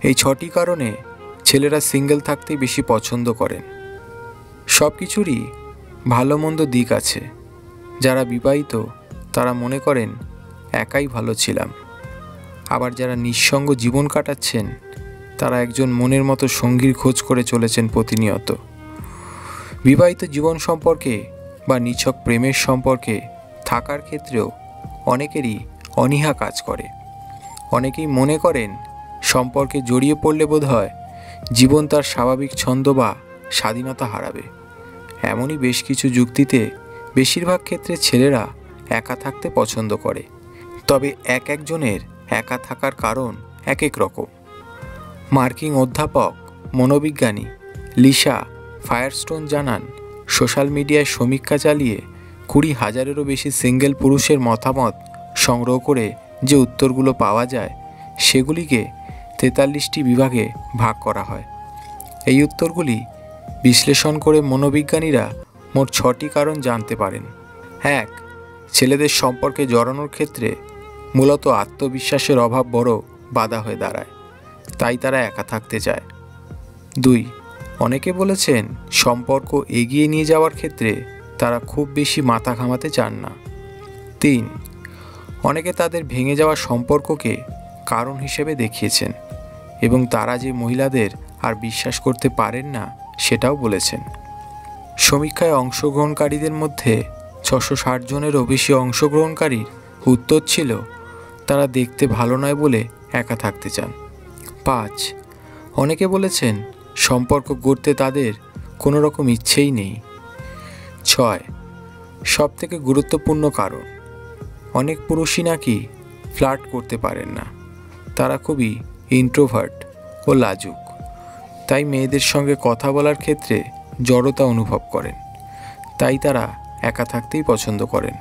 এই 6টি কারণে ছেলেরা সিঙ্গেল থাকতেই বেশি পছন্দ করেন। সব কিছুরই ভালো মন্দ দিক আছে। যারা বিবাহিত তারা মনে করেন একাই ভালো ছিলাম, আবার যারা নিঃসঙ্গ জীবন কাটাচ্ছেন তারা একজন মনের মতো সঙ্গীর খোঁজ করে চলেছেন প্রতিনিয়ত। বিবাহিত জীবন সম্পর্কে বা নিছক প্রেমের সম্পর্কে থাকার ক্ষেত্রেও অনেকেরই অনীহা কাজ করে। অনেকেই মনে করেন সম্পর্কে জড়িয়ে পড়লে বোধহয় জীবন তার স্বাভাবিক ছন্দ বা স্বাধীনতা হারাবে। এমনই বেশ কিছু যুক্তিতে বেশিরভাগ ক্ষেত্রে ছেলেরা একা থাকতে পছন্দ করে। তবে এক একজনের একা থাকার কারণ এক এক রকম। মার্কিন অধ্যাপক মনোবিজ্ঞানী লিসা ফায়ারস্টোন জানান, সোশ্যাল মিডিয়ায় সমীক্ষা চালিয়ে 20,000-এরও বেশি সিঙ্গেল পুরুষের মতামত সংগ্রহ করে যে উত্তরগুলো পাওয়া যায় সেগুলিকে 43টি বিভাগে ভাগ করা হয়। এই উত্তরগুলি বিশ্লেষণ করে মনোবিজ্ঞানীরা মোট 6টি কারণ জানতে পারেন। 1. ছেলেদের সম্পর্কে জড়ানোর ক্ষেত্রে মূলত আত্মবিশ্বাসের অভাব বড় বাধা হয়ে দাঁড়ায়, তাই তারা একা থাকতে চায়। 2. অনেকে বলেছেন সম্পর্ক এগিয়ে নিয়ে যাওয়ার ক্ষেত্রে তারা খুব বেশি মাথা ঘামাতে চান না। 3. অনেকে তাদের ভেঙে যাওয়া সম্পর্ককে কারণ হিসেবে দেখিয়েছেন এবং তারা যে মহিলাদের আর বিশ্বাস করতে পারেন না সেটাও বলেছেন। সমীক্ষায় অংশগ্রহণকারীদের মধ্যে 660 জনেরও বেশি অংশগ্রহণকারীর উত্তর ছিল তারা দেখতে ভালো নয় বলে একা থাকতে চান। 5. অনেকে বলেছেন সম্পর্ক গড়তে তাদের কোনো রকম ইচ্ছেই নেই। 6. সবথেকে গুরুত্বপূর্ণ কারণ, অনেক পুরুষই নাকি ফ্লার্ট করতে পারেন না। তারা খুবই ইন্ট্রোভার্ট ও লাজুক, তাই মেয়েদের সঙ্গে কথা বলার ক্ষেত্রে জড়তা অনুভব করেন, তাই তারা একা থাকতেই পছন্দ করেন।